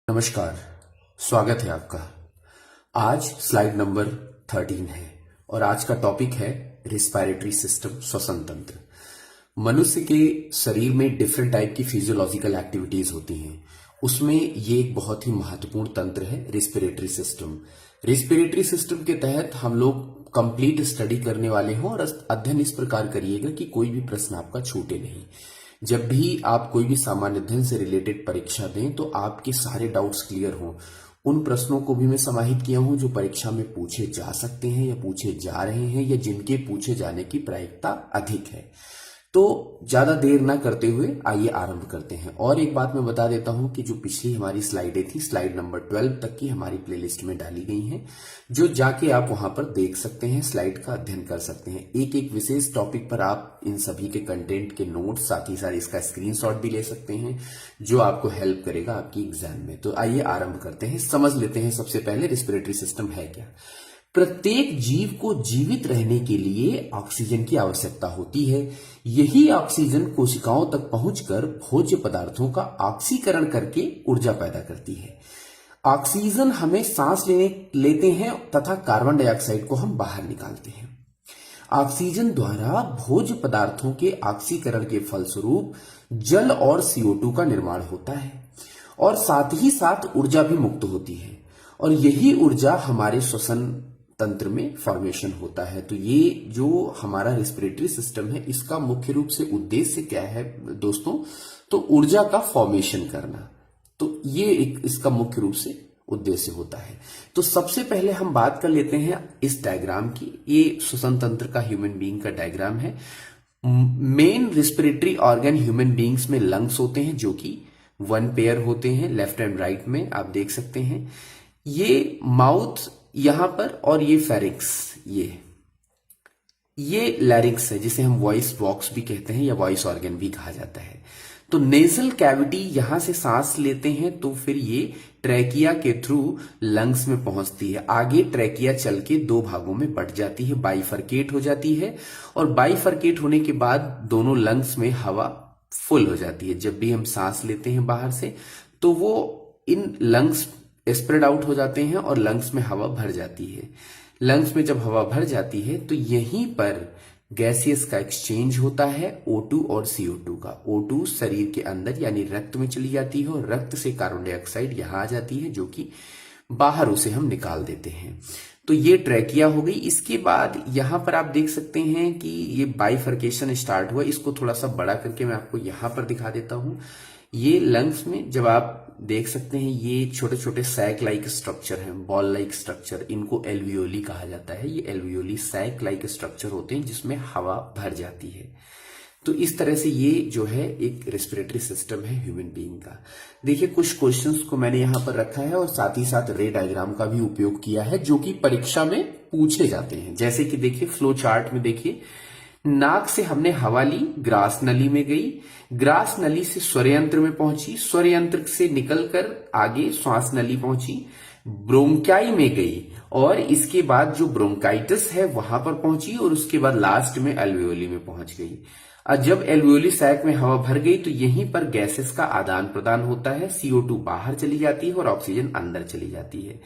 नमस्कार। स्वागत है आपका। आज स्लाइड नंबर 13 है और आज का टॉपिक है रिस्पायरेटरी सिस्टम, श्वसन तंत्र। मनुष्य के शरीर में डिफरेंट टाइप की फिजियोलॉजिकल एक्टिविटीज होती हैं, उसमें ये एक बहुत ही महत्वपूर्ण तंत्र है रिस्पिरेटरी सिस्टम। रिस्पिरेटरी सिस्टम के तहत हम लोग कंप्लीट स्टडी करने वाले हैं और अध्ययन इस प्रकार करिएगा कि कोई भी प्रश्न आपका छूटे नहीं। जब भी आप कोई भी सामान्य अध्ययन से रिलेटेड परीक्षा दें तो आपके सारे डाउट्स क्लियर हों। उन प्रश्नों को भी मैं समाहित किया हूं जो परीक्षा में पूछे जा सकते हैं या पूछे जा रहे हैं या जिनके पूछे जाने की प्रायिकता अधिक है। तो ज्यादा देर ना करते हुए आइए आरंभ करते हैं। और एक बात मैं बता देता हूं कि जो पिछली हमारी स्लाइडें थी, स्लाइड नंबर 12 तक की हमारी प्लेलिस्ट में डाली गई हैं, जो जाके आप वहां पर देख सकते हैं, स्लाइड का अध्ययन कर सकते हैं। एक एक विशेष टॉपिक पर आप इन सभी के कंटेंट के नोट्स, साथ ही साथ इसका स्क्रीनशॉट भी ले सकते हैं, जो आपको हेल्प करेगा आपकी एग्जाम में। तो आइए आरंभ करते हैं, समझ लेते हैं सबसे पहले रिस्पिरेटरी सिस्टम है क्या। प्रत्येक जीव को जीवित रहने के लिए ऑक्सीजन की आवश्यकता होती है। यही ऑक्सीजन कोशिकाओं तक पहुंचकर भोज्य पदार्थों का ऑक्सीकरण करके ऊर्जा पैदा करती है। ऑक्सीजन हमें सांस लेते हैं तथा कार्बन डाइऑक्साइड को हम बाहर निकालते हैं। ऑक्सीजन द्वारा भोज्य पदार्थों के ऑक्सीकरण के फलस्वरूप जल और CO2 का निर्माण होता है और साथ ही साथ ऊर्जा भी मुक्त होती है और यही ऊर्जा हमारे श्वसन तंत्र में फॉर्मेशन होता है। तो ये जो हमारा रेस्पिरेटरी सिस्टम है, इसका मुख्य रूप से उद्देश्य क्या है दोस्तों? तो ऊर्जा का फॉर्मेशन करना। तो ये एक इसका मुख्य रूप से उद्देश्य होता है। तो सबसे पहले हम बात कर लेते हैं इस डायग्राम की। ये श्वसन तंत्र का ह्यूमन बीइंग का डायग्राम है। Main respiratory organ human beings में लंग्स होते हैं, जो कि 1 पेयर होते हैं, लेफ्ट एंड राइट में आप देख सकते हैं। ये माउथ यहां पर और ये फेरिंक्स, ये लैरिंक्स है, जिसे हम वॉइस बॉक्स भी कहते हैं या वॉइस ऑर्गन भी कहा जाता है। तो नेजल कैविटी यहां से सांस लेते हैं तो फिर ये ट्रैकिया के थ्रू लंग्स में पहुंचती है। आगे ट्रैकिया चल के 2 भागों में बट जाती है, बाइफरकेट हो जाती है और बाइफरकेट होने के बाद दोनों लंग्स में हवा फुल हो जाती है। जब भी हम सांस लेते हैं बाहर से तो वो इन लंग्स स्प्रेड आउट हो जाते हैं और लंग्स में हवा भर जाती है। लंग्स में जब हवा भर जाती है तो यहीं पर गैसियस का एक्सचेंज होता है, O2 और CO2 का। O2 शरीर के अंदर यानी रक्त में चली जाती है और रक्त से कार्बन डाइऑक्साइड यहां आ जाती है, जो कि बाहर उसे हम निकाल देते हैं। तो ये ट्रैकिया हो गई। इसके बाद यहां पर आप देख सकते हैं कि ये बाइफर्केशन स्टार्ट हुआ। इसको थोड़ा सा बड़ा करके मैं आपको यहां पर दिखा देता हूं। ये लंग्स में जब आप देख सकते हैं, ये छोटे छोटे सैक लाइक स्ट्रक्चर हैं, बॉल लाइक स्ट्रक्चर, इनको एल्वियोली कहा जाता है। ये एल्वियोली सैक लाइक स्ट्रक्चर होते हैं जिसमें हवा भर जाती है। तो इस तरह से ये जो है एक रेस्पिरेटरी सिस्टम है ह्यूमन बीइंग का। देखिए, कुछ क्वेश्चंस को मैंने यहां पर रखा है और साथ ही साथ रे डायग्राम का भी उपयोग किया है, जो कि परीक्षा में पूछे जाते हैं। जैसे कि देखिए, फ्लो चार्ट में देखिए, नाक से हमने हवा ली, ग्रास नली में गई, ग्रास नली से स्वर यंत्र में पहुंची, स्वर यंत्र से निकलकर आगे श्वास नली पहुंची, ब्रोंकाई में गई और इसके बाद जो ब्रोंकाइटिस है वहां पर पहुंची और उसके बाद लास्ट में एल्वियोली में पहुंच गई। और जब एल्वियोली सैक में हवा भर गई तो यहीं पर गैसेस का आदान प्रदान होता है। CO2 बाहर चली जाती है और ऑक्सीजन अंदर चली जाती है।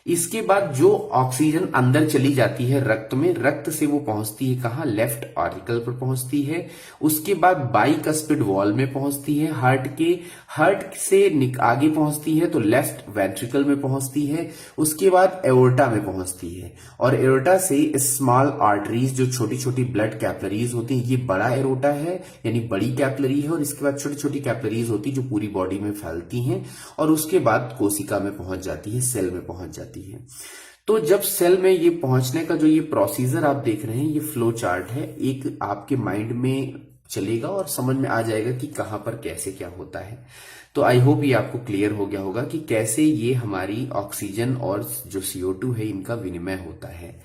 इसके बाद जो ऑक्सीजन अंदर चली जाती है रक्त में, रक्त से वो पहुंचती है कहां? लेफ्ट ऑरिकल पर पहुंचती है। उसके बाद बाइकस्पिड वॉल में पहुंचती है, हार्ट से आगे पहुंचती है तो लेफ्ट वेंट्रिकल में पहुंचती है। उसके बाद एओर्टा में पहुंचती है और एओर्टा से स्मॉल आर्टरीज, जो छोटी छोटी ब्लड कैपलरीज होती है, ये बड़ा एरोटा है यानी बड़ी कैपलरी है। और इसके बाद छोटी छोटी कैपलरीज होती है जो पूरी बॉडी में फैलती हैं और उसके बाद कोशिका में पहुंच जाती है, सेल में पहुंच जाती है। तो जब सेल में ये पहुंचने का जो ये प्रोसीजर आप देख रहे हैं, ये फ्लो चार्ट है, एक आपके माइंड में चलेगा और समझ में आ जाएगा कि कहां पर कैसे क्या होता है। तो आई होप ये आपको क्लियर हो गया होगा कि कैसे ये हमारी ऑक्सीजन और जो CO2 है इनका विनिमय होता है।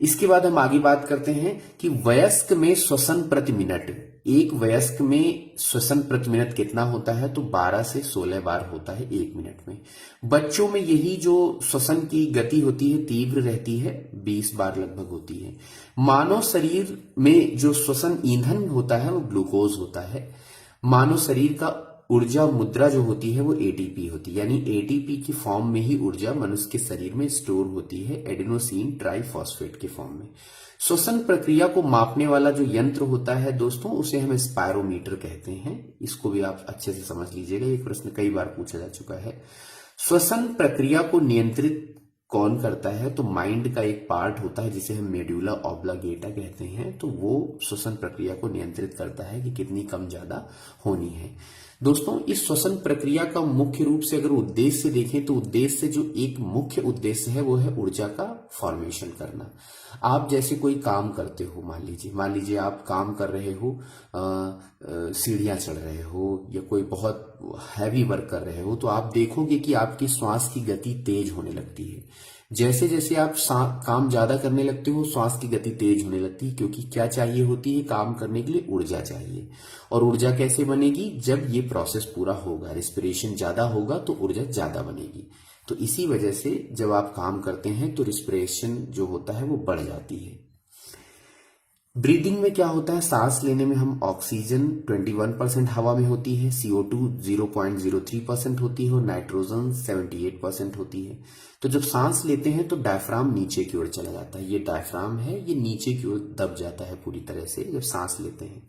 इसके बाद हम आगे बात करते हैं कि वयस्क में श्वसन प्रति मिनट, एक वयस्क में श्वसन प्रति मिनट कितना होता है? तो 12 से 16 बार होता है 1 मिनट में। बच्चों में यही जो श्वसन की गति होती है तीव्र रहती है, 20 बार लगभग होती है। मानव शरीर में जो श्वसन ईंधन होता है वो ग्लूकोज होता है। मानव शरीर का ऊर्जा मुद्रा जो होती है वो एटीपी होती है, यानी एटीपी की फॉर्म में ही ऊर्जा मनुष्य के शरीर में स्टोर होती है एडेनोसिन ट्राइफॉस्फेट के फॉर्म में। श्वसन प्रक्रिया को मापने वाला जो यंत्र होता है दोस्तों, उसे हम स्पायरोमीटर कहते हैं। इसको भी आप अच्छे से समझ लीजिएगा, ये प्रश्न कई बार पूछा जा चुका है। श्वसन प्रक्रिया को नियंत्रित कौन करता है? तो माइंड का एक पार्ट होता है जिसे हम मेड्यूला ऑब्लांगेटा कहते हैं, तो वो श्वसन प्रक्रिया को नियंत्रित करता है कि कितनी कम ज्यादा होनी है। दोस्तों, इस श्वसन प्रक्रिया का मुख्य रूप से अगर उद्देश्य देखें तो उद्देश्य जो एक मुख्य उद्देश्य है वो है ऊर्जा का फॉर्मेशन करना। आप जैसे कोई काम करते हो, मान लीजिए आप काम कर रहे हो, सीढ़ियां चढ़ रहे हो या कोई बहुत हैवी वर्क कर रहे हो, तो आप देखोगे कि आपकी श्वास की गति तेज होने लगती है। जैसे जैसे आप काम ज्यादा करने लगते हो, श्वास की गति तेज होने लगती है, क्योंकि क्या चाहिए होती है काम करने के लिए? ऊर्जा चाहिए। और ऊर्जा कैसे बनेगी? जब ये प्रोसेस पूरा होगा, रिस्पिरेशन ज्यादा होगा तो ऊर्जा ज्यादा बनेगी। तो इसी वजह से जब आप काम करते हैं तो रिस्पिरेशन जो होता है वो बढ़ जाती है। ब्रीदिंग में क्या होता है? सांस लेने में हम ऑक्सीजन 21% हवा में होती है, CO2 0.03% होती है और नाइट्रोजन 78% होती है। तो जब सांस लेते हैं तो डायफ्राम नीचे की ओर चला जाता है, ये डायफ्राम है, ये नीचे की ओर दब जाता है पूरी तरह से जब सांस लेते हैं।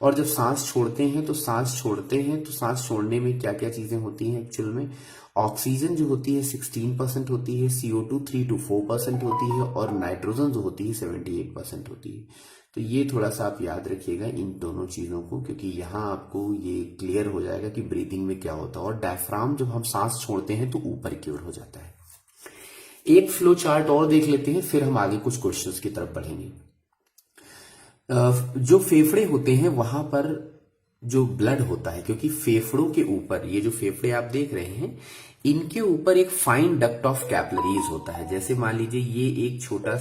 और जब सांस छोड़ते हैं तो सांस छोड़ने में क्या क्या चीजें होती हैं? एक्चुअल में ऑक्सीजन जो होती है 16% होती है, CO2 3 to 4% होती है और नाइट्रोजन जो होती है 78% होती है। तो ये थोड़ा सा आप याद रखिएगा इन दोनों चीजों को, क्योंकि यहाँ आपको ये क्लियर हो जाएगा कि ब्रीदिंग में क्या होता है। और डायफ्राम जब हम सांस छोड़ते हैं तो ऊपर की ओर हो जाता है। एक फ्लो चार्ट और देख लेते हैं, फिर हम आगे कुछ क्वेश्चंस की तरफ बढ़ेंगे। जो फेफड़े होते हैं वहां पर जो ब्लड होता है, क्योंकि फेफड़ों के ऊपर, ये जो फेफड़े आप देख रहे हैं इनके ऊपर एक फाइन डक्ट ऑफ कैपिलरीज होता है। जैसे मान लीजिए ये एक छोटा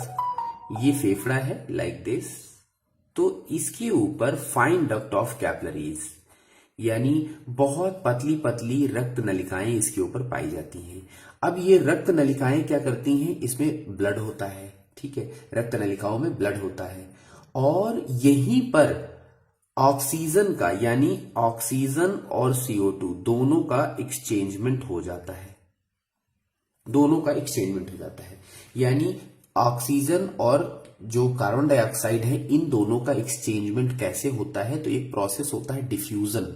ये फेफड़ा है लाइक दिस, तो इसके ऊपर फाइन डक्ट ऑफ कैपिलरीज यानी बहुत पतली पतली रक्त नलिकाएं इसके ऊपर पाई जाती हैं। अब ये रक्त नलिकाएं क्या करती हैं? इसमें ब्लड होता है, ठीक है, रक्त नलिकाओं में ब्लड होता है और यहीं पर ऑक्सीजन का, यानी ऑक्सीजन और CO2 दोनों का एक्सचेंजमेंट हो जाता है, यानी ऑक्सीजन और जो कार्बन डाइऑक्साइड है इन दोनों का एक्सचेंजमेंट कैसे होता है? तो एक प्रोसेस होता है डिफ्यूजन।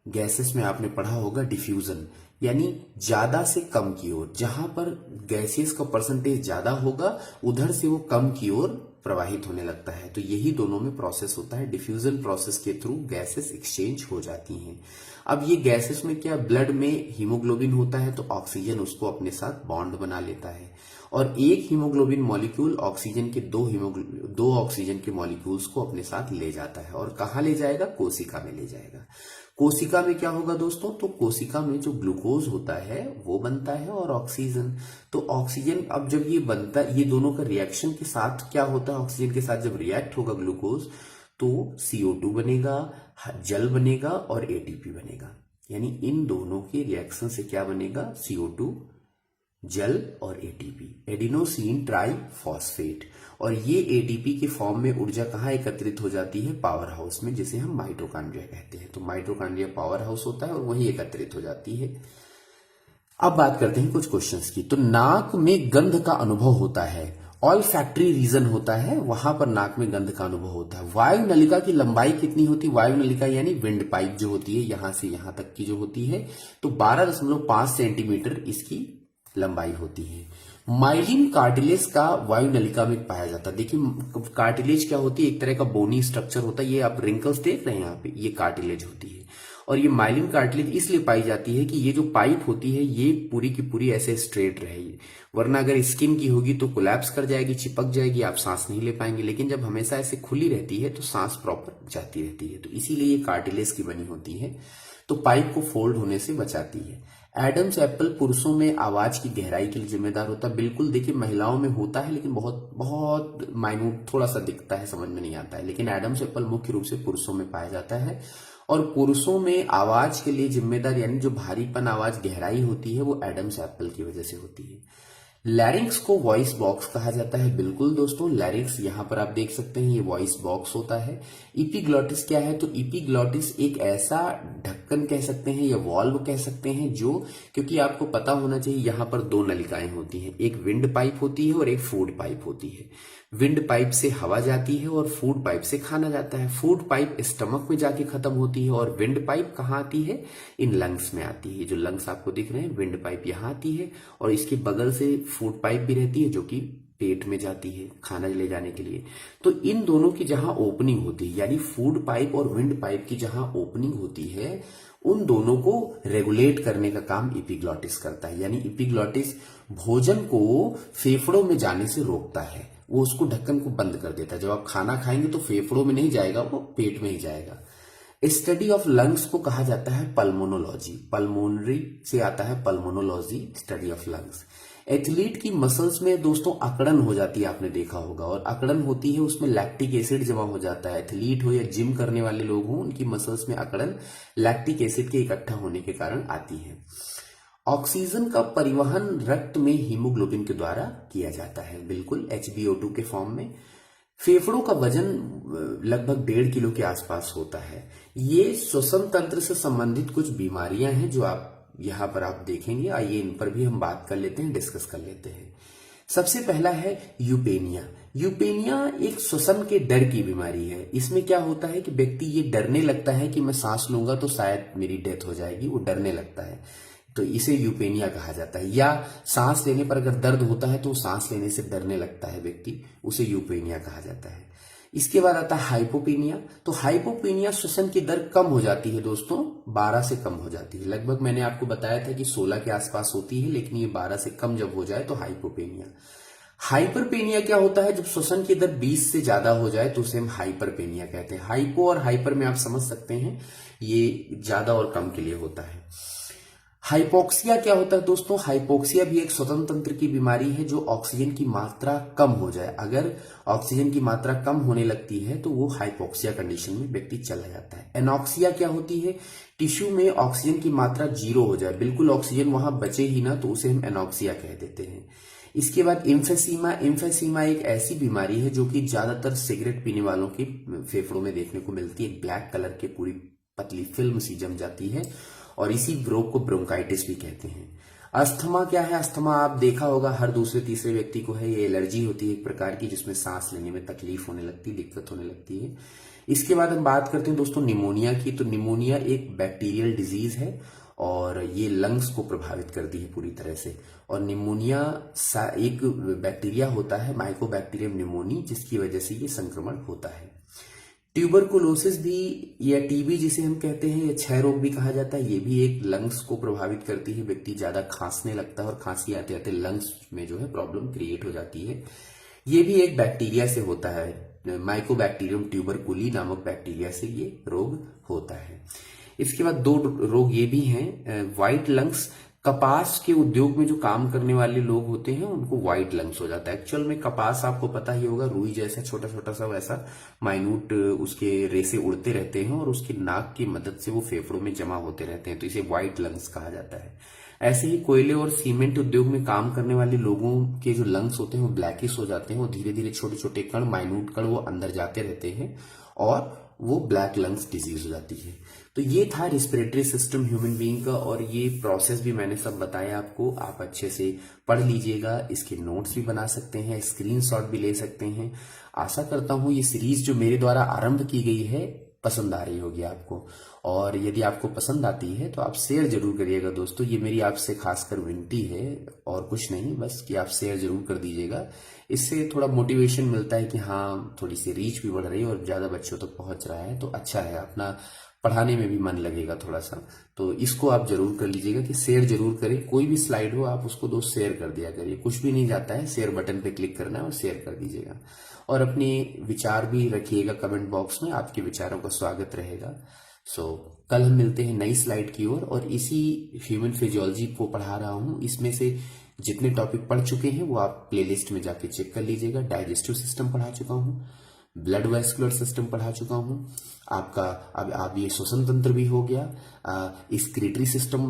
गैसेस में आपने पढ़ा होगा डिफ्यूजन, यानी ज्यादा से कम की ओर, जहां पर गैसेस का परसेंटेज ज्यादा होगा उधर से वो कम की ओर प्रवाहित होने लगता है। तो यही दोनों में प्रोसेस होता है। डिफ्यूजन प्रोसेस के थ्रू गैसेस एक्सचेंज हो जाती हैं। अब ये गैसेस में क्या, ब्लड में हीमोग्लोबिन होता है तो ऑक्सीजन उसको अपने साथ बॉन्ड बना लेता है और एक हीमोग्लोबिन मॉलिक्यूल ऑक्सीजन के दो ऑक्सीजन के मॉलिक्यूल्स को अपने साथ ले जाता है। और कहां ले जाएगा? कोशिका में ले जाएगा। कोशिका में क्या होगा दोस्तों? तो कोशिका में जो ग्लूकोज होता है वो बनता है और ऑक्सीजन। तो ऑक्सीजन अब जब ये बनता है, ये दोनों का रिएक्शन के साथ क्या होता है? ऑक्सीजन के साथ जब रिएक्ट होगा ग्लूकोज तो CO2 बनेगा, जल बनेगा और ATP बनेगा। यानी इन दोनों के रिएक्शन से क्या बनेगा? CO2, जल और ATP, एडिनोसिन ट्राइफॉस्फेट। और ये ATP के फॉर्म में ऊर्जा कहाँ एकत्रित हो जाती है? पावर हाउस में, जिसे हम माइटोकॉन्ड्रिया कहते हैं। तो माइटोकॉन्ड्रिया पावर हाउस होता है और वहीं एकत्रित हो जाती है। अब बात करते हैं कुछ क्वेश्चंस की। तो नाक में गंध का अनुभव होता है, ऑल फैक्ट्री रीजन होता है, वहां पर नाक में गंध का अनुभव होता है। वायु नलिका की लंबाई कितनी होती है? वायु नलिका यानी विंड पाइप जो होती है, यहां से यहां तक की जो होती है, तो 12.5 सेंटीमीटर इसकी लंबाई होती है। माइलिन कार्टिलेज का वायु नलिका में पाया जाता है। देखिए कार्टिलेज क्या होती है? एक तरह का बोनी स्ट्रक्चर होता है। ये आप रिंकल्स देख रहे हैं यहाँ पे, ये कार्टिलेज होती है। और ये माइलिन कार्टिलेज इसलिए पाई जाती है कि ये जो पाइप होती है ये पूरी की पूरी ऐसे स्ट्रेट रहेगी, वरना अगर स्किन की होगी तो कोलैप्स कर जाएगी, चिपक जाएगी, आप सांस नहीं ले पाएंगे। लेकिन जब हमेशा ऐसे खुली रहती है तो सांस प्रॉपर जाती रहती है, तो इसीलिए ये कार्टिलेज की बनी होती है, तो पाइप को फोल्ड होने से बचाती है। एडम्स एप्पल पुरुषों में आवाज की गहराई के लिए जिम्मेदार होता है। बिल्कुल, देखिए महिलाओं में होता है लेकिन बहुत बहुत माइन्यूट थोड़ा सा दिखता है, समझ में नहीं आता है। लेकिन एडम्स एप्पल मुख्य रूप से पुरुषों में पाया जाता है। और पुरुषों में आवाज के लिए जिम्मेदार, यानी जो भारीपन आवाज गहराई होती है, वो एडम्स एप्पल की वजह से होती है। लैरिंक्स को वॉइस बॉक्स कहा जाता है। बिल्कुल दोस्तों, लैरिंक्स यहां पर आप देख सकते हैं, ये वॉइस बॉक्स होता है। इपीग्लॉटिस क्या है? तो इपीग्लॉटिस एक ऐसा ढक्कन कह सकते हैं या वॉल्व कह सकते हैं जो, क्योंकि आपको पता होना चाहिए, यहां पर दो नलिकाएं होती हैं, एक विंड पाइप होती है और एक फूड पाइप होती है। विंड पाइप से हवा जाती है और फूड पाइप से खाना जाता है। फूड पाइप स्टमक में जाके खत्म होती है और विंड पाइप कहाँ आती है? इन लंग्स में आती है। जो लंग्स आपको दिख रहे हैं, विंड पाइप यहाँ आती है और इसके बगल से फूड पाइप भी रहती है जो कि पेट में जाती है खाना ले जाने के लिए। तो इन दोनों की जहां ओपनिंग होती है, यानी फूड पाइप और विंड पाइप की जहां ओपनिंग होती है, उन दोनों को रेगुलेट करने का काम इपीग्लॉटिस करता है। यानी इपीग्लॉटिस भोजन को फेफड़ों में जाने से रोकता है, वो उसको ढक्कन को बंद कर देता है। जब आप खाना खाएंगे तो फेफड़ों में नहीं जाएगा, वो पेट में ही जाएगा। स्टडी ऑफ लंग्स को कहा जाता है पल्मोनोलॉजी। पल्मोनरी से आता है pulmonology, study of lungs. Athlete की मसल्स में दोस्तों अकड़न हो जाती है, आपने देखा होगा, और अकड़न होती है उसमें लैक्टिक एसिड जमा हो जाता है। एथलीट हो या जिम करने वाले लोग हो, उनकी मसल्स में अकड़न लैक्टिक एसिड के इकट्ठा होने के कारण आती है। ऑक्सीजन का परिवहन रक्त में हीमोग्लोबिन के द्वारा किया जाता है, बिल्कुल HbO2 के फॉर्म में। फेफड़ों का वजन लगभग 1.5 किलो के आसपास होता है। ये श्वसन तंत्र से संबंधित कुछ बीमारियां हैं जो आप यहां पर आप देखेंगे। आइए इन पर भी हम बात कर लेते हैं, डिस्कस कर लेते हैं। सबसे पहला है यूपेनिया। यूपेनिया एक श्वसन के डर की बीमारी है। इसमें क्या होता है कि व्यक्ति ये डरने लगता है कि मैं सांस लूंगा तो शायद मेरी डेथ हो जाएगी, वो डरने लगता है, तो इसे यूपेनिया कहा जाता है। या सांस लेने पर अगर दर्द होता है तो सांस लेने से डरने लगता है व्यक्ति, उसे यूपेनिया कहा जाता है। इसके बाद आता है हाइपोपेनिया। तो हाइपोपेनिया श्वसन की दर कम हो जाती है दोस्तों, 12 से कम हो जाती है। लगभग मैंने आपको बताया था कि 16 के आसपास होती है, लेकिन ये 12 से कम जब हो जाए तो हाइपोपेनिया। हाइपरपेनिया क्या होता है? जब श्वसन की दर 20 से ज्यादा हो जाए तो उसे हम हाइपरपेनिया कहते हैं। हाइपो और हाइपर में आप समझ सकते हैं, ये ज्यादा और कम के लिए होता है। हाइपोक्सिया क्या होता है दोस्तों? हाइपोक्सिया भी एक श्वसन तंत्र की बीमारी है जो ऑक्सीजन की मात्रा कम हो जाए। अगर ऑक्सीजन की मात्रा कम होने लगती है तो वो हाइपोक्सिया कंडीशन में व्यक्ति चला जाता है। एनॉक्सिया क्या होती है? टिश्यू में ऑक्सीजन की मात्रा 0 हो जाए, बिल्कुल ऑक्सीजन वहां बचे ही ना, तो उसे हम एनॉक्सिया कह देते हैं। इसके बाद इम्फेसीमा। इम्फेसीमा एक ऐसी बीमारी है जो कि ज्यादातर सिगरेट पीने वालों के फेफड़ों में देखने को मिलती है। ब्लैक कलर की पूरी पतली फिल्म सी जम जाती है और इसी रोग को ब्रोंकाइटिस भी कहते हैं। अस्थमा क्या है? अस्थमा आप देखा होगा, हर दूसरे तीसरे व्यक्ति को है। ये एलर्जी होती है एक प्रकार की, जिसमें सांस लेने में तकलीफ होने लगती है, दिक्कत होने लगती है। इसके बाद हम बात करते हैं दोस्तों निमोनिया की। तो निमोनिया एक बैक्टीरियल डिजीज है और ये लंग्स को प्रभावित करती है पूरी तरह से। और निमोनिया एक बैक्टीरिया होता है, माइकोबैक्टीरियम निमोनी, जिसकी वजह से ये संक्रमण होता है। ट्यूबरकुलोसिस भी, या टीबी जिसे हम कहते हैं, या क्षय रोग भी कहा जाता है, ये भी एक लंग्स को प्रभावित करती है। व्यक्ति ज्यादा खांसने लगता है और खांसी आते आते लंग्स में जो है प्रॉब्लम क्रिएट हो जाती है। ये भी एक बैक्टीरिया से होता है, माइकोबैक्टीरियम ट्यूबरकुली नामक बैक्टीरिया से ये रोग होता है। इसके बाद 2 रोग ये भी हैं, व्हाइट लंग्स। कपास के उद्योग में जो काम करने वाले लोग होते हैं उनको व्हाइट लंग्स हो जाता है। एक्चुअल में कपास आपको पता ही होगा, रुई जैसा छोटा छोटा सा वैसा माइन्यूट उसके रेसे उड़ते रहते हैं और उसकी नाक की मदद से वो फेफड़ों में जमा होते रहते हैं, तो इसे व्हाइट लंग्स कहा जाता है। ऐसे ही कोयले और सीमेंट उद्योग में काम करने वाले लोगों के जो लंग्स होते हैं वो ब्लैकिश हो जाते हैं। वो धीरे धीरे छोटे छोटे कण, माइन्यूट कण वो अंदर जाते रहते हैं और वो ब्लैक लंग्स डिजीज हो जाती है। तो ये था रेस्पिरेटरी सिस्टम ह्यूमन बीइंग का, और ये प्रोसेस भी मैंने सब बताया आपको। आप अच्छे से पढ़ लीजिएगा, इसके नोट्स भी बना सकते हैं, स्क्रीनशॉट भी ले सकते हैं। आशा करता हूं ये सीरीज जो मेरे द्वारा आरंभ की गई है पसंद आ रही होगी आपको, और यदि आपको पसंद आती है तो आप शेयर जरूर करिएगा दोस्तों। ये मेरी आपसे खासकर विनती है और कुछ नहीं, बस कि आप शेयर जरूर कर दीजिएगा। इससे थोड़ा मोटिवेशन मिलता है कि हाँ, थोड़ी सी रीच भी बढ़ रही है और ज्यादा बच्चों तक पहुंच रहा है, तो अच्छा है, अपना पढ़ाने में भी मन लगेगा थोड़ा सा। तो इसको आप जरूर कर लीजिएगा कि शेयर जरूर करें। कोई भी स्लाइड हो आप उसको दोस्त शेयर कर दिया करिए, कुछ भी नहीं जाता है, शेयर बटन पे क्लिक करना है और शेयर कर दीजिएगा। और अपने विचार भी रखिएगा कमेंट बॉक्स में, आपके विचारों का स्वागत रहेगा। कल हम मिलते हैं नई स्लाइड की ओर, और इसी ह्यूमन फिजियोलॉजी को पढ़ा रहा हूं। इसमें से जितने टॉपिक पढ़ चुके हैं वो आप प्लेलिस्ट में जाके चेक कर लीजिएगा। डाइजेस्टिव सिस्टम पढ़ा चुका हूं, ब्लड वेस्कुलर सिस्टम पढ़ा चुका हूं आपका। अब ये श्वसन तंत्र भी हो गया। स्क्रीटरी सिस्टम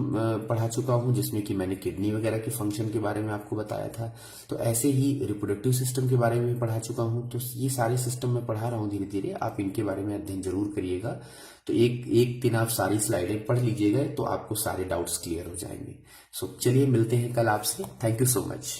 पढ़ा चुका हूं, जिसमें कि मैंने किडनी वगैरह के फंक्शन के बारे में आपको बताया था। तो ऐसे ही रिप्रोडक्टिव सिस्टम के बारे में भी पढ़ा चुका हूं। तो ये सारे सिस्टम मैं पढ़ा रहा हूं धीरे धीरे, आप इनके बारे में अध्ययन जरूर करिएगा। तो एक दिन आप सारी स्लाइडें पढ़ लीजिएगा तो आपको सारे डाउट्स क्लियर हो जाएंगे। सो चलिए मिलते हैं कल आपसे। Thank you so much.